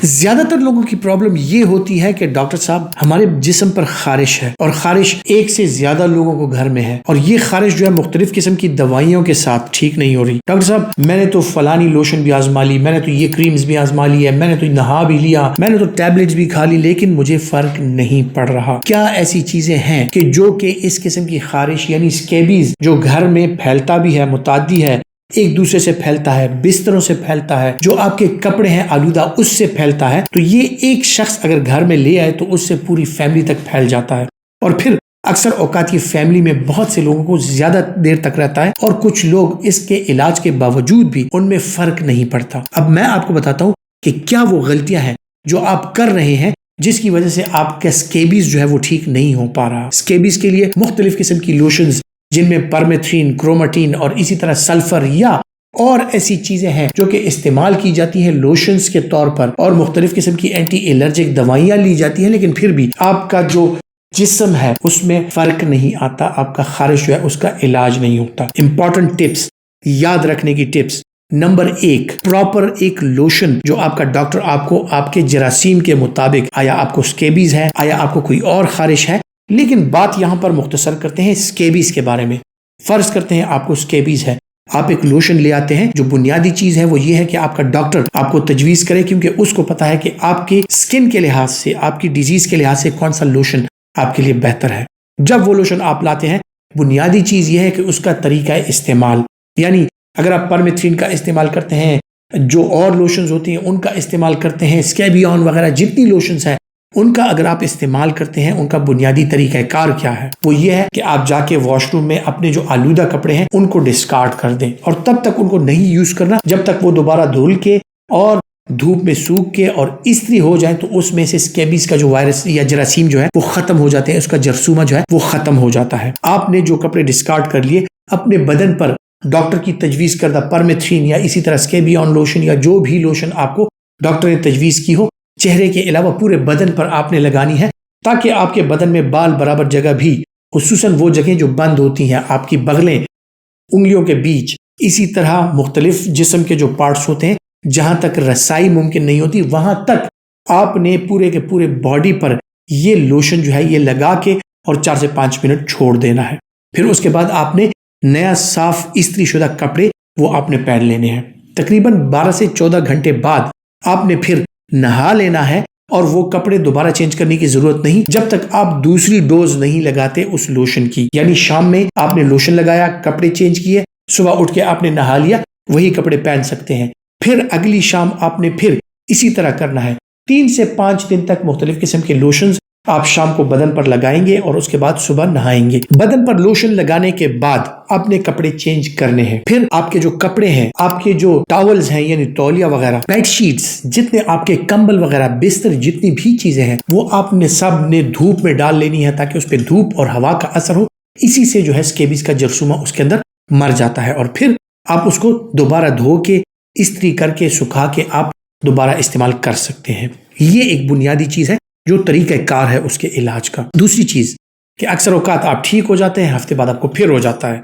زیادہ تر لوگوں کی پرابلم یہ ہوتی ہے کہ ڈاکٹر صاحب ہمارے جسم پر خارش ہے اور خارش ایک سے زیادہ لوگوں کو گھر میں ہے اور یہ خارش جو ہے مختلف قسم کی دوائیوں کے ساتھ ٹھیک نہیں ہو رہی. ڈاکٹر صاحب میں نے تو فلانی لوشن بھی آزما لی, میں نے تو یہ کریمز بھی آزما لی ہے, میں نے تو نہا بھی لیا, میں نے تو ٹیبلٹس بھی کھا لی, لیکن مجھے فرق نہیں پڑ رہا. کیا ایسی چیزیں ہیں کہ جو کہ اس قسم کی خارش یعنی اسکیبیز جو گھر میں پھیلتا بھی ہے, متعدی ہے, ایک دوسرے سے پھیلتا ہے, بستروں سے پھیلتا ہے, جو آپ کے کپڑے ہیں آلودہ اس سے پھیلتا ہے, تو یہ ایک شخص اگر گھر میں لے آئے تو اس سے پوری فیملی تک پھیل جاتا ہے اور پھر اکثر اوقات یہ فیملی میں بہت سے لوگوں کو زیادہ دیر تک رہتا ہے اور کچھ لوگ اس کے علاج کے باوجود بھی ان میں فرق نہیں پڑتا. اب میں آپ کو بتاتا ہوں کہ کیا وہ غلطیاں ہیں جو آپ کر رہے ہیں جس کی وجہ سے آپ کا اسکیبیز جو ہے وہ ٹھیک نہیں ہو پا رہا. اسکیبیز کے لیے مختلف قسم کی لوشنز جن میں پرمیتھرین, کروماٹین اور اسی طرح سلفر یا اور ایسی چیزیں ہیں جو کہ استعمال کی جاتی ہیں لوشنز کے طور پر اور مختلف قسم کی اینٹی الرجک دوائیاں لی جاتی ہیں, لیکن پھر بھی آپ کا جو جسم ہے اس میں فرق نہیں آتا, آپ کا خارش جو ہے اس کا علاج نہیں ہوتا. امپورٹنٹ ٹپس, یاد رکھنے کی ٹپس. نمبر 1, پراپر ایک لوشن جو آپ کا ڈاکٹر آپ کو آپ کے جراثیم کے مطابق, آیا آپ کو اسکیبیز ہے, آیا آپ کو کوئی اور خارش ہے, لیکن بات یہاں پر مختصر کرتے ہیں اسکیبیز کے بارے میں. فرض کرتے ہیں آپ کو اسکیبیز ہے, آپ ایک لوشن لے آتے ہیں. جو بنیادی چیز ہے وہ یہ ہے کہ آپ کا ڈاکٹر آپ کو تجویز کرے, کیونکہ اس کو پتا ہے کہ آپ کے سکن کے لحاظ سے, آپ کی ڈیزیز کے لحاظ سے کون سا لوشن آپ کے لیے بہتر ہے. جب وہ لوشن آپ لاتے ہیں, بنیادی چیز یہ ہے کہ اس کا طریقہ استعمال, یعنی اگر آپ پرمیتھرین کا استعمال کرتے ہیں, جو اور لوشنز ہوتی ہیں ان کا استعمال کرتے ہیں, اسکیبیون وغیرہ جتنی لوشنز ہیں ان کا اگر آپ استعمال کرتے ہیں, ان کا بنیادی طریقہ کار کیا ہے؟ وہ یہ ہے کہ آپ جا کے واش روم میں اپنے جو آلودہ کپڑے ہیں ان کو ڈسکارڈ کر دیں, اور تب تک ان کو نہیں یوز کرنا جب تک وہ دوبارہ دھل کے اور دھوپ میں سوکھ کے اور استری ہو جائیں تو اس میں سے اسکیبیز کا جو وائرس یا جراثیم جو ہے وہ ختم ہو جاتے ہیں, اس کا جرثومہ جو ہے وہ ختم ہو جاتا ہے. آپ نے جو کپڑے ڈسکارڈ کر لیے, اپنے بدن پر ڈاکٹر کی تجویز کردہ پرمیتھرین یا اسی طرح اسکیبیون لوشن یا جو بھی لوشن آپ کو ڈاکٹر نے تجویز کی ہو, چہرے کے علاوہ پورے بدن پر آپ نے لگانی ہے, تاکہ آپ کے بدن میں بال برابر جگہ بھی, خصوصاً وہ جگہیں جو بند ہوتی ہیں, آپ کی بغلیں, انگلیوں کے بیچ, اسی طرح مختلف جسم کے جو پارٹس ہوتے ہیں جہاں تک رسائی ممکن نہیں ہوتی, وہاں تک آپ نے پورے کے پورے باڈی پر یہ لوشن جو ہے یہ لگا کے اور 4 سے 5 منٹ چھوڑ دینا ہے. پھر اس کے بعد آپ نے نیا صاف استری شدہ کپڑے وہ آپ نے پہن لینے ہیں. تقریباً 12 سے 14 گھنٹے بعد آپ نے پھر نہا لینا ہے, اور وہ کپڑے دوبارہ چینج کرنے کی ضرورت نہیں جب تک آپ دوسری ڈوز نہیں لگاتے اس لوشن کی. یعنی شام میں آپ نے لوشن لگایا, کپڑے چینج کیے, صبح اٹھ کے آپ نے نہا لیا, وہی کپڑے پہن سکتے ہیں. پھر اگلی شام آپ نے پھر اسی طرح کرنا ہے. 3 سے 5 دن تک مختلف قسم کے لوشنز آپ شام کو بدن پر لگائیں گے اور اس کے بعد صبح نہائیں گے. بدن پر لوشن لگانے کے بعد اپنے کپڑے چینج کرنے ہیں. پھر آپ کے جو کپڑے ہیں, آپ کے جو ٹاولز ہیں یعنی تولیہ وغیرہ, بیڈ شیٹس, جتنے آپ کے کمبل وغیرہ, بستر, جتنی بھی چیزیں ہیں وہ آپ نے سب نے دھوپ میں ڈال لینی ہے تاکہ اس پہ دھوپ اور ہوا کا اثر ہو. اسی سے جو ہے اسکیبیز کا جرثومہ اس کے اندر مر جاتا ہے, اور پھر آپ اس کو دوبارہ دھو کے استری کر کے سکھا کے آپ دوبارہ استعمال کر سکتے ہیں. یہ ایک بنیادی چیز ہے جو طریقہ کار ہے اس کے علاج کا. دوسری چیز کہ اکثر اوقات آپ ٹھیک ہو جاتے ہیں, ہفتے بعد آپ کو پھر ہو جاتا ہے.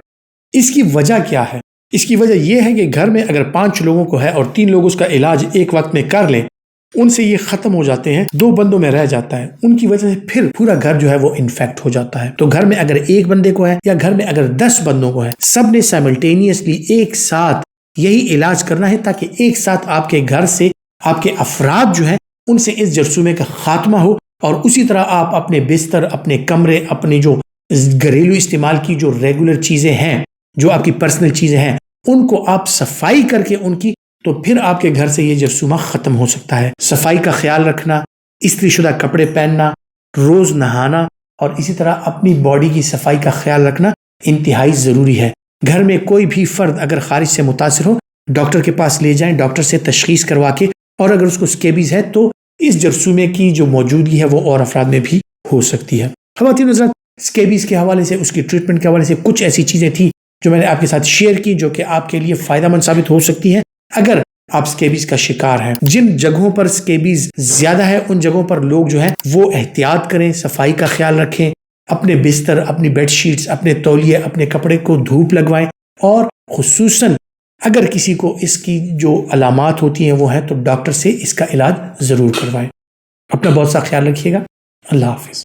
اس کی وجہ کیا ہے؟ اس کی وجہ یہ ہے کہ گھر میں اگر 5 لوگوں کو ہے اور 3 لوگ اس کا علاج ایک وقت میں کر لیں, ان سے یہ ختم ہو جاتے ہیں, 2 بندوں میں رہ جاتا ہے, ان کی وجہ سے پھر پورا گھر جو ہے وہ انفیکٹ ہو جاتا ہے. تو گھر میں اگر 1 بندے کو ہے یا گھر میں اگر 10 بندوں کو ہے, سب نے سائملٹینیسلی ایک ساتھ یہی علاج کرنا ہے تاکہ ایک ساتھ آپ کے گھر سے آپ کے افراد جو ہیں ان سے اس جرثومے کا خاتمہ ہو. اور اسی طرح آپ اپنے بستر, اپنے کمرے, اپنے جو گھریلو استعمال کی جو ریگولر چیزیں ہیں, جو آپ کی پرسنل چیزیں ہیں, ان کو آپ صفائی کر کے ان کی, تو پھر آپ کے گھر سے یہ جرثومہ ختم ہو سکتا ہے. صفائی کا خیال رکھنا, استری شدہ کپڑے پہننا, روز نہانا اور اسی طرح اپنی باڈی کی صفائی کا خیال رکھنا انتہائی ضروری ہے. گھر میں کوئی بھی فرد اگر خارش سے متاثر ہو, ڈاکٹر کے پاس لے جائیں, ڈاکٹر سے تشخیص کروا کے, اور اگر اس کو اسکیبیز ہے تو اس جرثومے کی جو موجودگی ہے وہ اور افراد میں بھی ہو سکتی ہے. خواتین حضرات, اسکیبیز کے حوالے سے, اس کی ٹریٹمنٹ کے حوالے سے کچھ ایسی چیزیں تھیں جو میں نے آپ کے ساتھ شیئر کی, جو کہ آپ کے لیے فائدہ مند ثابت ہو سکتی ہیں اگر آپ اسکیبیز کا شکار ہیں. جن جگہوں پر اسکیبیز زیادہ ہے ان جگہوں پر لوگ جو ہیں وہ احتیاط کریں, صفائی کا خیال رکھیں, اپنے بستر, اپنی بیڈ شیٹس, اپنے تولیے, اپنے کپڑے کو دھوپ لگوائیں, اور خصوصاً اگر کسی کو اس کی جو علامات ہوتی ہیں وہ ہیں تو ڈاکٹر سے اس کا علاج ضرور کروائیں۔ اپنا بہت سا خیال رکھیے گا۔ اللہ حافظ۔